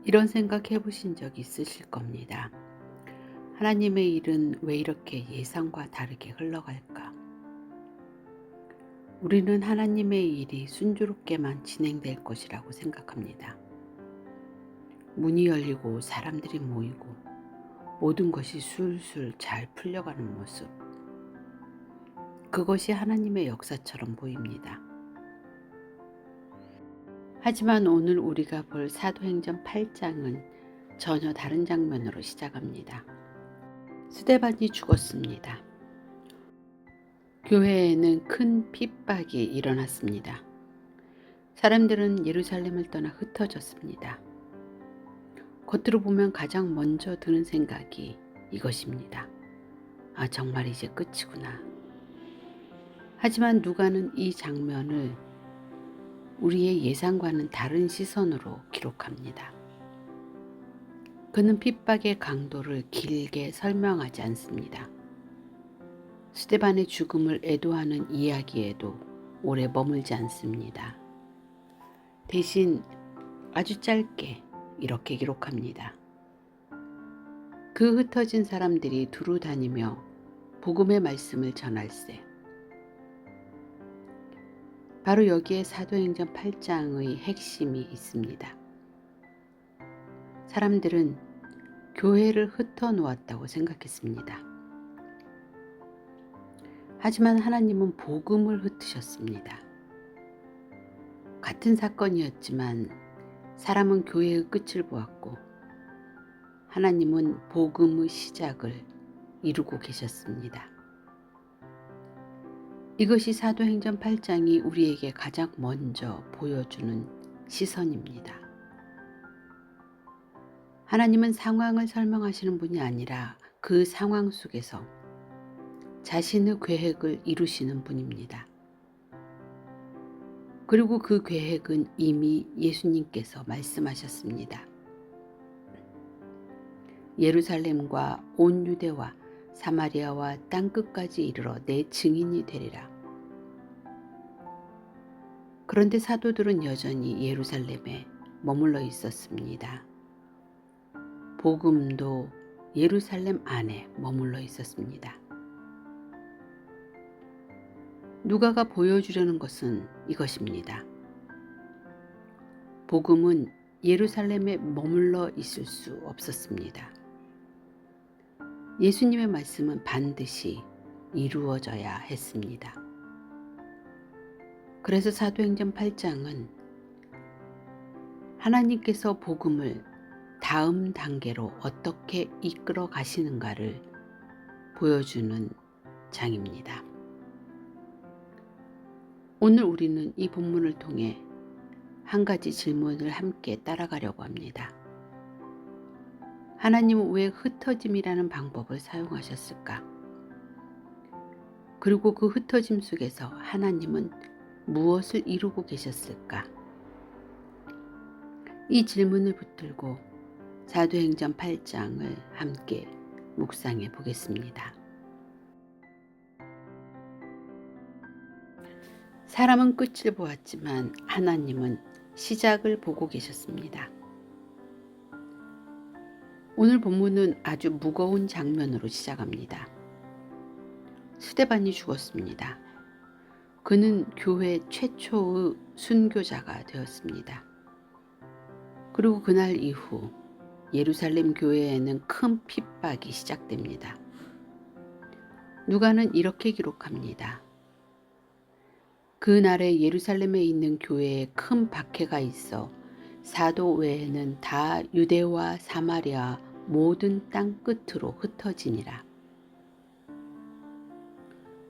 이런 생각 해보신 적 있으실 겁니다. 하나님의 일은 왜 이렇게 예상과 다르게 흘러갈까? 우리는 하나님의 일이 순조롭게만 진행될 것이라고 생각합니다. 문이 열리고 사람들이 모이고 모든 것이 술술 잘 풀려가는 모습. 그것이 하나님의 역사처럼 보입니다. 하지만 오늘 우리가 볼 사도행전 8장은 전혀 다른 장면으로 시작합니다. 스데반이 죽었습니다. 교회에는 큰 핍박이 일어났습니다. 사람들은 예루살렘을 떠나 흩어졌습니다. 겉으로 보면 가장 먼저 드는 생각이 이것입니다. 아, 정말 이제 끝이구나. 하지만 누가는 이 장면을 우리의 예상과는 다른 시선으로 기록합니다. 그는 핍박의 강도를 길게 설명하지 않습니다. 스데반의 죽음을 애도하는 이야기에도 오래 머물지 않습니다. 대신 아주 짧게 이렇게 기록합니다. 그 흩어진 사람들이 두루 다니며 복음의 말씀을 전할세. 바로 여기에 사도행전 8장의 핵심이 있습니다. 사람들은 교회를 흩어놓았다고 생각했습니다. 하지만 하나님은 복음을 흩으셨습니다. 같은 사건이었지만 사람은 교회의 끝을 보았고 하나님은 복음의 시작을 이루고 계셨습니다. 이것이 사도행전 8장이 우리에게 가장 먼저 보여주는 시선입니다. 하나님은 상황을 설명하시는 분이 아니라 그 상황 속에서 자신의 계획을 이루시는 분입니다. 그리고 그 계획은 이미 예수님께서 말씀하셨습니다. 예루살렘과 온 유대와 사마리아와 땅끝까지 이르러 내 증인이 되리라. 그런데 사도들은 여전히 예루살렘에 머물러 있었습니다. 복음도 예루살렘 안에 머물러 있었습니다. 누가가 보여주려는 것은 이것입니다. 복음은 예루살렘에 머물러 있을 수 없었습니다. 예수님의 말씀은 반드시 이루어져야 했습니다. 그래서 사도행전 8장은 하나님께서 복음을 다음 단계로 어떻게 이끌어 가시는가를 보여주는 장입니다. 오늘 우리는 이 본문을 통해 한 가지 질문을 함께 따라가려고 합니다. 하나님은 왜 흩어짐이라는 방법을 사용하셨을까? 그리고 그 흩어짐 속에서 하나님은 무엇을 이루고 계셨을까? 이 질문을 붙들고 사도행전 8장을 함께 묵상해 보겠습니다. 사람은 끝을 보았지만 하나님은 시작을 보고 계셨습니다. 오늘 본문은 아주 무거운 장면으로 시작합니다. 스데반이 죽었습니다. 그는 교회 최초의 순교자가 되었습니다. 그리고 그날 이후 예루살렘 교회에는 큰 핍박이 시작됩니다. 누가는 이렇게 기록합니다. 그날에 예루살렘에 있는 교회에 큰 박해가 있어 사도 외에는 다 유대와 사마리아 모든 땅 끝으로 흩어지니라.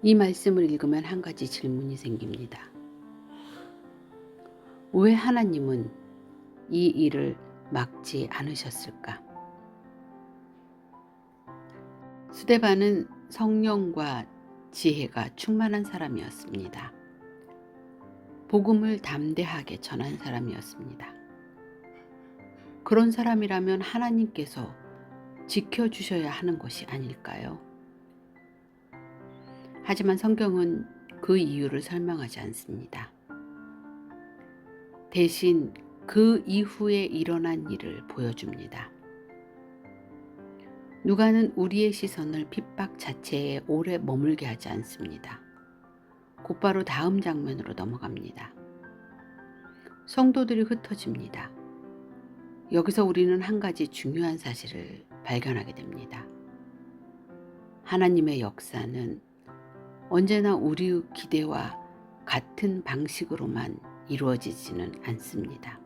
이 말씀을 읽으면 한 가지 질문이 생깁니다. 왜 하나님은 이 일을 막지 않으셨을까? 스데반은 성령과 지혜가 충만한 사람이었습니다. 복음을 담대하게 전한 사람이었습니다. 그런 사람이라면 하나님께서 지켜주셔야 하는 것이 아닐까요? 하지만 성경은 그 이유를 설명하지 않습니다. 대신 그 이후에 일어난 일을 보여줍니다. 누가는 우리의 시선을 핍박 자체에 오래 머물게 하지 않습니다. 곧바로 다음 장면으로 넘어갑니다. 성도들이 흩어집니다. 여기서 우리는 한 가지 중요한 사실을 발견하게 됩니다. 하나님의 역사는 언제나 우리의 기대와 같은 방식으로만 이루어지지는 않습니다.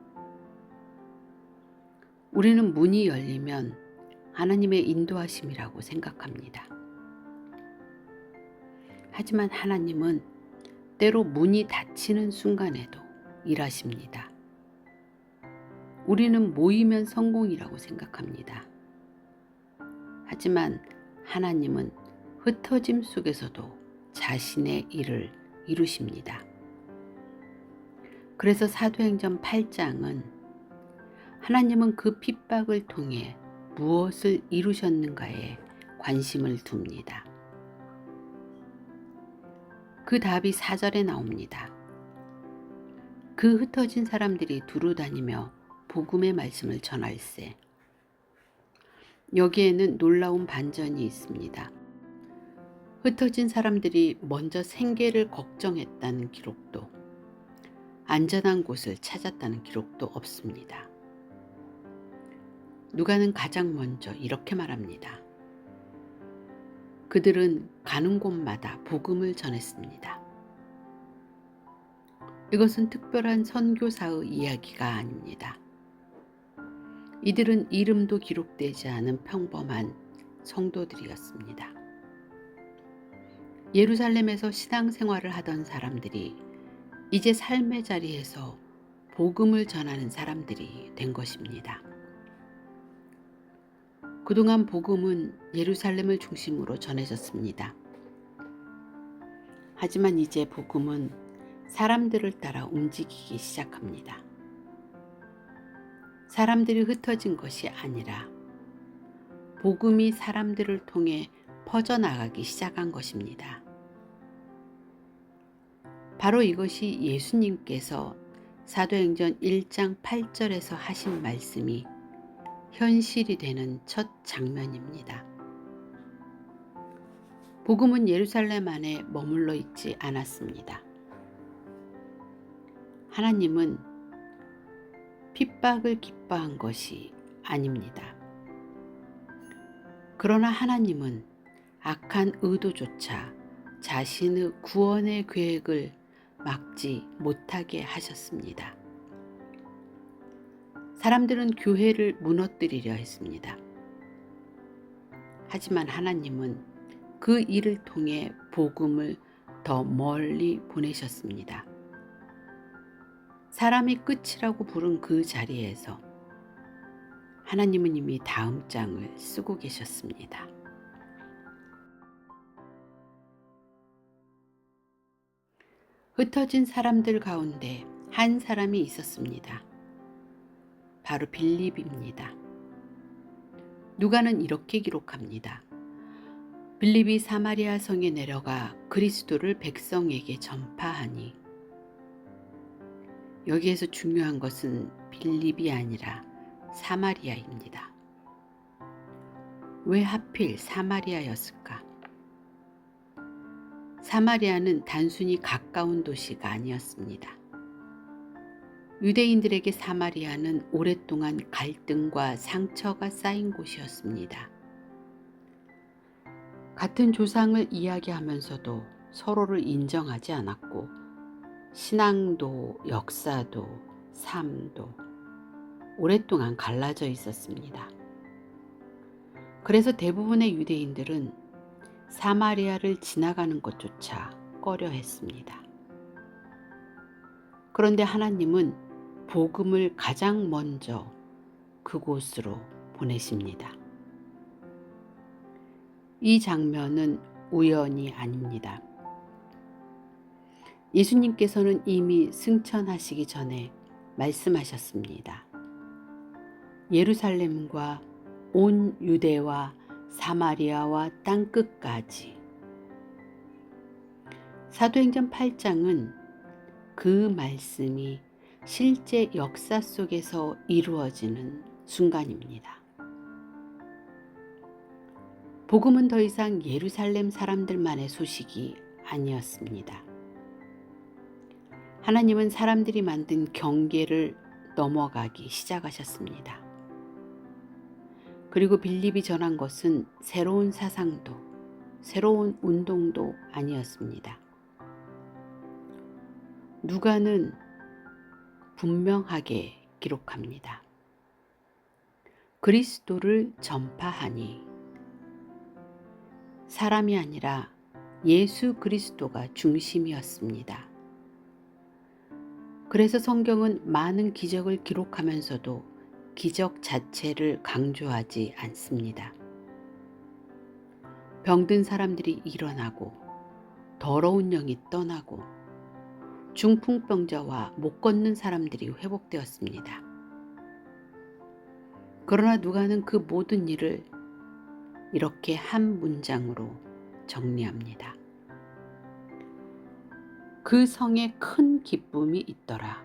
우리는 문이 열리면 하나님의 인도하심이라고 생각합니다. 하지만 하나님은 때로 문이 닫히는 순간에도 일하십니다. 우리는 모이면 성공이라고 생각합니다. 하지만 하나님은 흩어짐 속에서도 자신의 일을 이루십니다. 그래서 사도행전 8장은 하나님은 그 핍박을 통해 무엇을 이루셨는가에 관심을 둡니다. 그 답이 4절에 나옵니다. 그 흩어진 사람들이 두루다니며 복음의 말씀을 전할세. 여기에는 놀라운 반전이 있습니다. 흩어진 사람들이 먼저 생계를 걱정했다는 기록도, 안전한 곳을 찾았다는 기록도 없습니다. 누가는 가장 먼저 이렇게 말합니다. 그들은 가는 곳마다 복음을 전했습니다. 이것은 특별한 선교사의 이야기가 아닙니다. 이들은 이름도 기록되지 않은 평범한 성도들이었습니다. 예루살렘에서 신앙생활을 하던 사람들이 이제 삶의 자리에서 복음을 전하는 사람들이 된 것입니다. 그동안 복음은 예루살렘을 중심으로 전해졌습니다. 하지만 이제 복음은 사람들을 따라 움직이기 시작합니다. 사람들이 흩어진 것이 아니라 복음이 사람들을 통해 퍼져나가기 시작한 것입니다. 바로 이것이 예수님께서 사도행전 1장 8절에서 하신 말씀이 현실이 되는 첫 장면입니다. 복음은 예루살렘 안에 머물러 있지 않았습니다. 하나님은 핍박을 기뻐한 것이 아닙니다. 그러나 하나님은 악한 의도조차 자신의 구원의 계획을 막지 못하게 하셨습니다. 사람들은 교회를 무너뜨리려 했습니다. 하지만 하나님은 그 일을 통해 복음을 더 멀리 보내셨습니다. 사람이 끝이라고 부른 그 자리에서 하나님은 이미 다음 장을 쓰고 계셨습니다. 흩어진 사람들 가운데 한 사람이 있었습니다. 바로 빌립입니다. 누가는 이렇게 기록합니다. 빌립이 사마리아 성에 내려가 그리스도를 백성에게 전파하니. 여기에서 중요한 것은 빌립이 아니라 사마리아입니다. 왜 하필 사마리아였을까? 사마리아는 단순히 가까운 도시가 아니었습니다. 유대인들에게 사마리아는 오랫동안 갈등과 상처가 쌓인 곳이었습니다. 같은 조상을 이야기하면서도 서로를 인정하지 않았고 신앙도 역사도 삶도 오랫동안 갈라져 있었습니다. 그래서 대부분의 유대인들은 사마리아를 지나가는 것조차 꺼려했습니다. 그런데 하나님은 복음을 가장 먼저 그곳으로 보내십니다. 이 장면은 우연이 아닙니다. 예수님께서는 이미 승천하시기 전에 말씀하셨습니다. 예루살렘과 온 유대와 사마리아와 땅끝까지. 사도행전 8장은 그 말씀이 실제 역사 속에서 이루어지는 순간입니다. 복음은 더 이상 예루살렘 사람들만의 소식이 아니었습니다. 하나님은 사람들이 만든 경계를 넘어가기 시작하셨습니다. 그리고 빌립이 전한 것은 새로운 사상도, 새로운 운동도 아니었습니다. 누가는 분명하게 기록합니다. 그리스도를 전파하니 사람이 아니라 예수 그리스도가 중심이었습니다. 그래서 성경은 많은 기적을 기록하면서도 기적 자체를 강조하지 않습니다. 병든 사람들이 일어나고 더러운 영이 떠나고 중풍병자와 못 걷는 사람들이 회복되었습니다. 그러나 누가는 그 모든 일을 이렇게 한 문장으로 정리합니다. 그 성에 큰 기쁨이 있더라.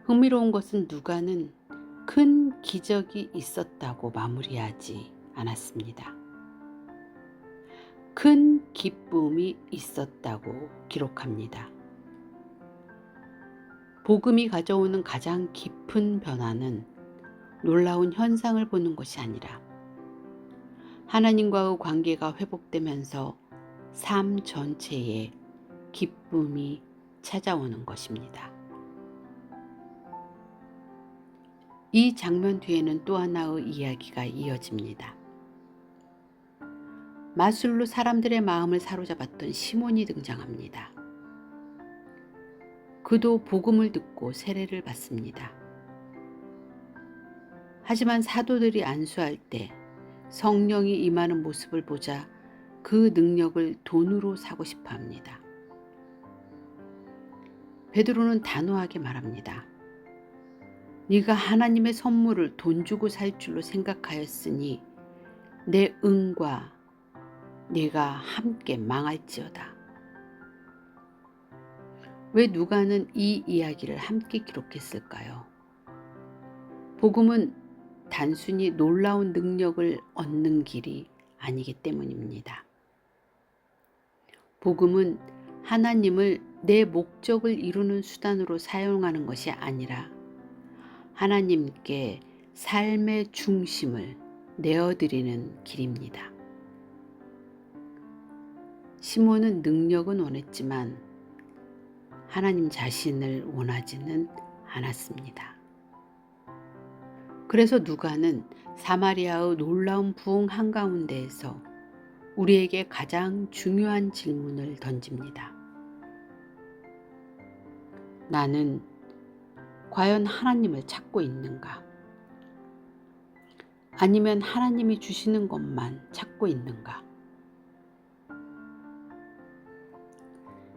흥미로운 것은 누가는 큰 기적이 있었다고 마무리하지 않았습니다. 큰 기쁨이 있었다고 기록합니다. 복음이 가져오는 가장 깊은 변화는 놀라운 현상을 보는 것이 아니라 하나님과의 관계가 회복되면서 삶 전체에 기쁨이 찾아오는 것입니다. 이 장면 뒤에는 또 하나의 이야기가 이어집니다. 마술로 사람들의 마음을 사로잡았던 시몬이 등장합니다. 그도 복음을 듣고 세례를 받습니다. 하지만 사도들이 안수할 때 성령이 임하는 모습을 보자 그 능력을 돈으로 사고 싶어 합니다. 베드로는 단호하게 말합니다. 네가 하나님의 선물을 돈 주고 살 줄로 생각하였으니 내 응과 네가 함께 망할지어다. 왜 누가는 이 이야기를 함께 기록했을까요? 복음은 단순히 놀라운 능력을 얻는 길이 아니기 때문입니다. 복음은 하나님을 내 목적을 이루는 수단으로 사용하는 것이 아니라 하나님께 삶의 중심을 내어드리는 길입니다. 시몬은 능력은 원했지만 하나님 자신을 원하지는 않았습니다. 그래서 누가는 사마리아의 놀라운 부흥 한가운데에서 우리에게 가장 중요한 질문을 던집니다. 나는 과연 하나님을 찾고 있는가? 아니면 하나님이 주시는 것만 찾고 있는가?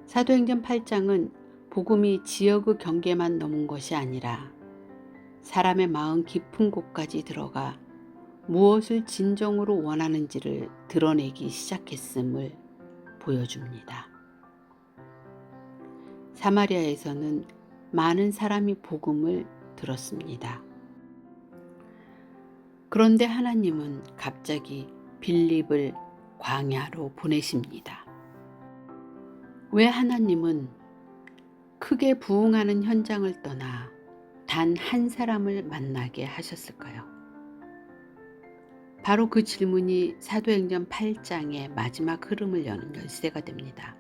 사도행전 8장은 복음이 지역의 경계만 넘은 것이 아니라 사람의 마음 깊은 곳까지 들어가 무엇을 진정으로 원하는지를 드러내기 시작했음을 보여줍니다. 사마리아에서는 많은 사람이 복음을 들었습니다. 그런데 하나님은 갑자기 빌립을 광야로 보내십니다. 왜 하나님은 크게 부흥하는 현장을 떠나 단 한 사람을 만나게 하셨을까요? 바로 그 질문이 사도행전 8장의 마지막 흐름을 여는 열쇠가 됩니다.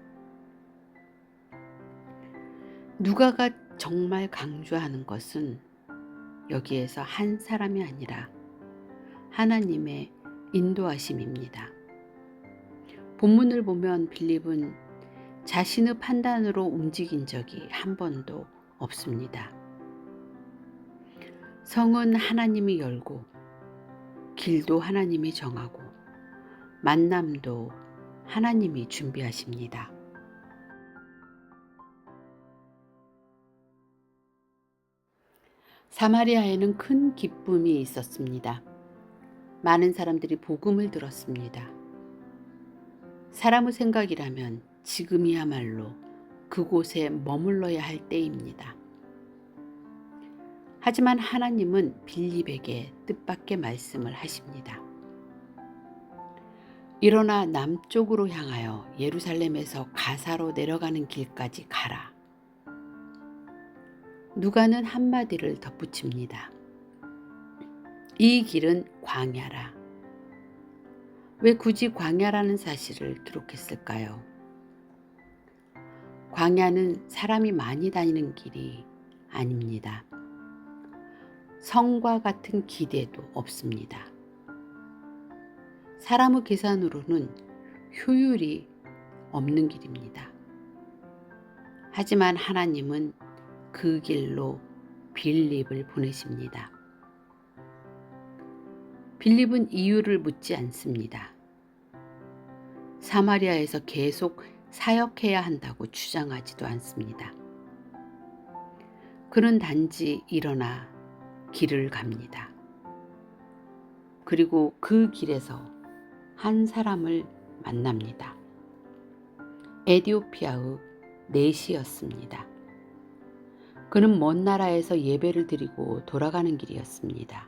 누가가 정말 강조하는 것은 여기에서 한 사람이 아니라 하나님의 인도하심입니다. 본문을 보면 빌립은 자신의 판단으로 움직인 적이 한 번도 없습니다. 성은 하나님이 열고 길도 하나님이 정하고 만남도 하나님이 준비하십니다. 사마리아에는 큰 기쁨이 있었습니다. 많은 사람들이 복음을 들었습니다. 사람의 생각이라면 지금이야말로 그곳에 머물러야 할 때입니다. 하지만 하나님은 빌립에게 뜻밖의 말씀을 하십니다. 일어나 남쪽으로 향하여 예루살렘에서 가사로 내려가는 길까지 가라. 누가는 한마디를 덧붙입니다. 이 길은 광야라. 왜 굳이 광야라는 사실을 기록했을까요? 광야는 사람이 많이 다니는 길이 아닙니다. 성과 같은 기대도 없습니다. 사람의 계산으로는 효율이 없는 길입니다. 하지만 하나님은 그 길로 빌립을 보내십니다. 빌립은 이유를 묻지 않습니다. 사마리아에서 계속 사역해야 한다고 주장하지도 않습니다. 그는 단지 일어나 길을 갑니다. 그리고 그 길에서 한 사람을 만납니다. 에티오피아의 넷이었습니다. 그는 먼 나라에서 예배를 드리고 돌아가는 길이었습니다.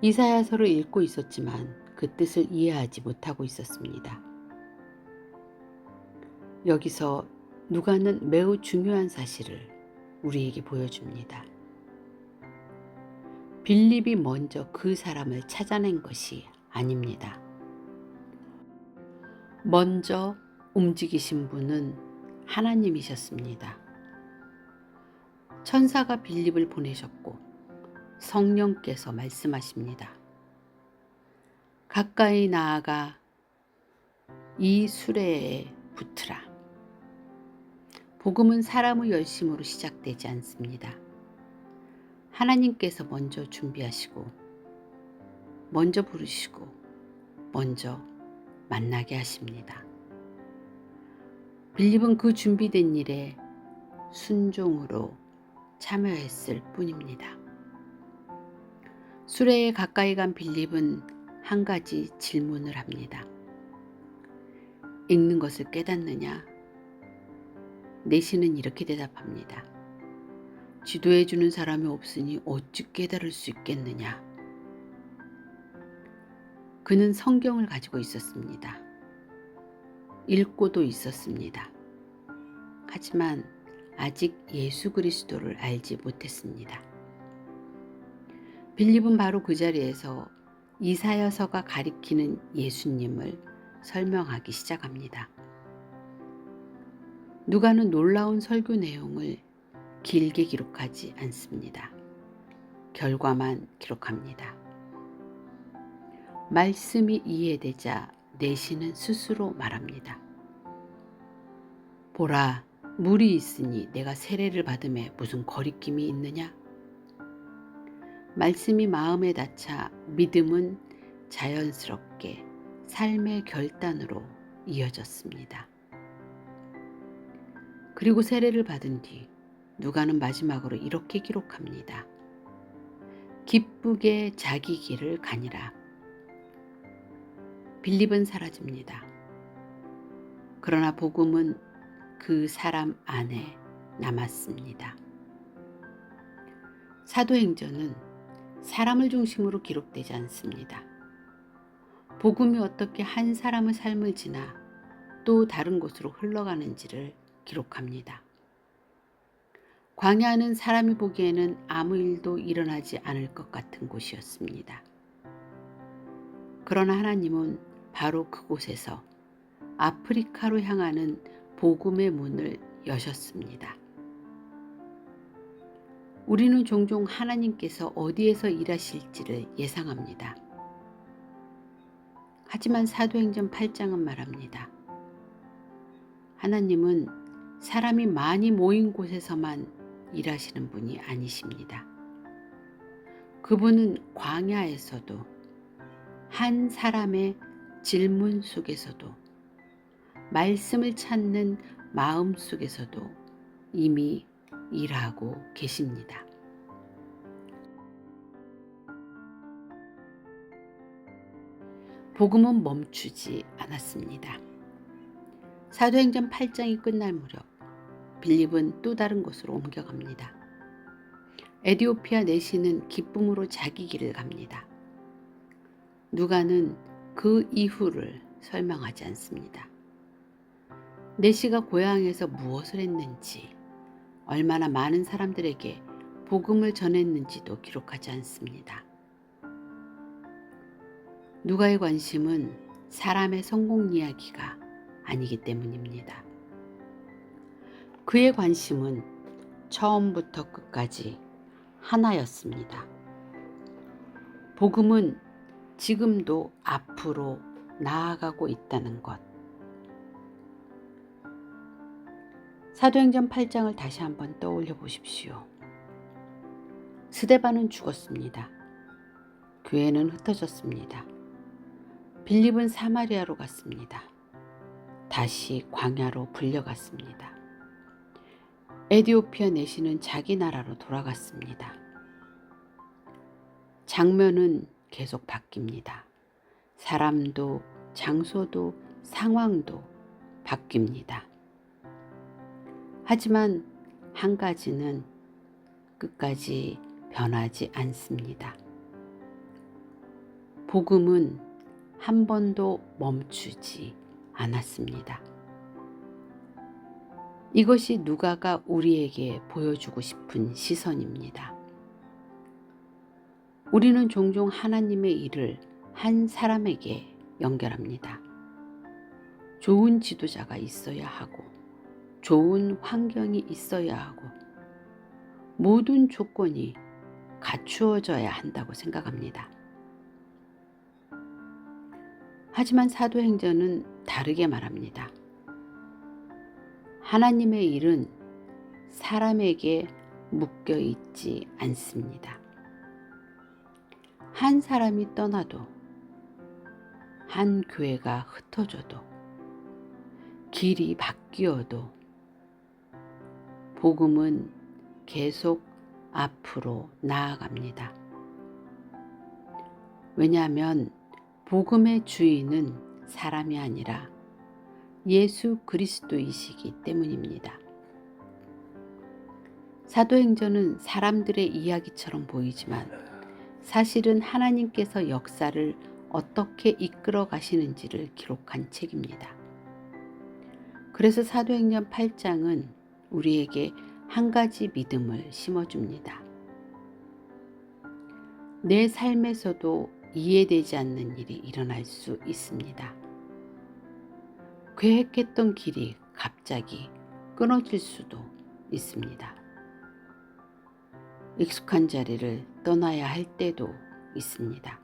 이사야서를 읽고 있었지만 그 뜻을 이해하지 못하고 있었습니다. 여기서 누가는 매우 중요한 사실을 우리에게 보여줍니다. 빌립이 먼저 그 사람을 찾아낸 것이 아닙니다. 먼저 움직이신 분은 하나님이셨습니다. 천사가 빌립을 보내셨고 성령께서 말씀하십니다. 가까이 나아가 이 수레에 붙으라. 복음은 사람의 열심으로 시작되지 않습니다. 하나님께서 먼저 준비하시고 먼저 부르시고 먼저 만나게 하십니다. 빌립은 그 준비된 일에 순종으로 참여했을 뿐입니다. 수레에 가까이 간 빌립은 한 가지 질문을 합니다. 읽는 것을 깨닫느냐? 내시는 이렇게 대답합니다. 지도해 주는 사람이 없으니 어찌 깨달을 수 있겠느냐? 그는 성경을 가지고 있었습니다. 읽고도 있었습니다. 하지만 아직 예수 그리스도를 알지 못했습니다. 빌립은 바로 그 자리에서 이사야서가 가리키는 예수님을 설명하기 시작합니다. 누가는 놀라운 설교 내용을 길게 기록하지 않습니다. 결과만 기록합니다. 말씀이 이해되자 내시는 스스로 말합니다. 보라, 물이 있으니 내가 세례를 받음에 무슨 거리낌이 있느냐? 말씀이 마음에 닿자 믿음은 자연스럽게 삶의 결단으로 이어졌습니다. 그리고 세례를 받은 뒤 누가는 마지막으로 이렇게 기록합니다. 기쁘게 자기 길을 가니라. 빌립은 사라집니다. 그러나 복음은 그 사람 안에 남았습니다. 사도행전은 사람을 중심으로 기록되지 않습니다. 복음이 어떻게 한 사람의 삶을 지나 또 다른 곳으로 흘러가는지를 기록합니다. 광야는 사람이 보기에는 아무 일도 일어나지 않을 것 같은 곳이었습니다. 그러나 하나님은 바로 그곳에서 아프리카로 향하는 복음의 문을 여셨습니다. 우리는 종종 하나님께서 어디에서 일하실지를 예상합니다. 하지만 사도행전 8장은 말합니다. 하나님은 사람이 많이 모인 곳에서만 일하시는 분이 아니십니다. 그분은 광야에서도 한 사람의 질문 속에서도 말씀을 찾는 마음 속에서도 이미 일하고 계십니다. 복음은 멈추지 않았습니다. 사도행전 8장이 끝날 무렵 빌립은 또 다른 곳으로 옮겨갑니다. 에디오피아 내시는 기쁨으로 자기 길을 갑니다. 누가는 그 이후를 설명하지 않습니다. 내시가 고향에서 무엇을 했는지, 얼마나 많은 사람들에게 복음을 전했는지도 기록하지 않습니다. 누가의 관심은 사람의 성공 이야기가 아니기 때문입니다. 그의 관심은 처음부터 끝까지 하나였습니다. 복음은 지금도 앞으로 나아가고 있다는 것. 사도행전 8장을 다시 한번 떠올려 보십시오. 스데반은 죽었습니다. 교회는 흩어졌습니다. 빌립은 사마리아로 갔습니다. 다시 광야로 불려갔습니다. 에디오피아 내시는 자기 나라로 돌아갔습니다. 장면은 계속 바뀝니다. 사람도 장소도 상황도 바뀝니다. 하지만 한 가지는 끝까지 변하지 않습니다. 복음은 한 번도 멈추지 않았습니다. 이것이 누가가 우리에게 보여주고 싶은 시선입니다. 우리는 종종 하나님의 일을 한 사람에게 연결합니다. 좋은 지도자가 있어야 하고, 좋은 환경이 있어야 하고, 모든 조건이 갖추어져야 한다고 생각합니다. 하지만 사도행전은 다르게 말합니다. 하나님의 일은 사람에게 묶여 있지 않습니다. 한 사람이 떠나도, 한 교회가 흩어져도, 길이 바뀌어도 복음은 계속 앞으로 나아갑니다. 왜냐하면 복음의 주인은 사람이 아니라 예수 그리스도이시기 때문입니다. 사도행전은 사람들의 이야기처럼 보이지만 사실은 하나님께서 역사를 어떻게 이끌어 가시는지를 기록한 책입니다. 그래서 사도행전 8장은 우리에게 한 가지 믿음을 심어줍니다. 내 삶에서도 이해되지 않는 일이 일어날 수 있습니다. 계획했던 길이 갑자기 끊어질 수도 있습니다. 익숙한 자리를 떠나야 할 때도 있습니다.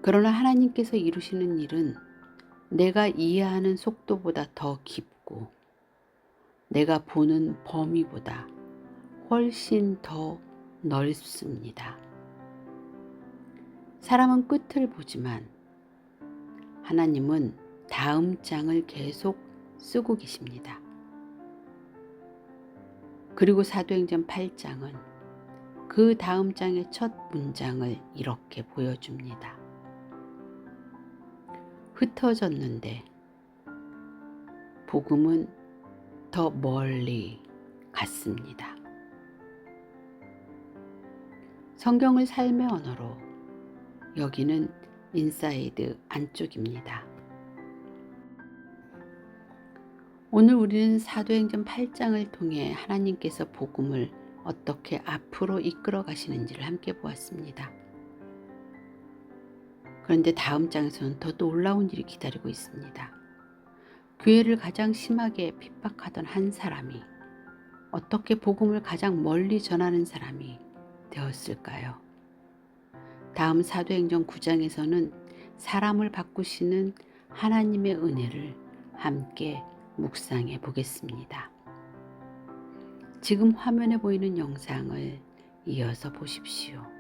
그러나 하나님께서 이루시는 일은 내가 이해하는 속도보다 더 깊고 내가 보는 범위보다 훨씬 더 넓습니다. 사람은 끝을 보지만 하나님은 다음 장을 계속 쓰고 계십니다. 그리고 사도행전 8장은 그 다음 장의 첫 문장을 이렇게 보여줍니다. 흩어졌는데 복음은 더 멀리 갔습니다. 성경을 삶의 언어로 여기는 인사이드 안쪽입니다. 오늘 우리는 사도행전 8장을 통해 하나님께서 복음을 어떻게 앞으로 이끌어 가시는지를 함께 보았습니다. 그런데 다음 장에서는 더 놀라운 일이 기다리고 있습니다. 교회를 가장 심하게 핍박하던 한 사람이 어떻게 복음을 가장 멀리 전하는 사람이 되었을까요? 다음 사도행전 9장에서는 사람을 바꾸시는 하나님의 은혜를 함께 묵상해 보겠습니다. 지금 화면에 보이는 영상을 이어서 보십시오.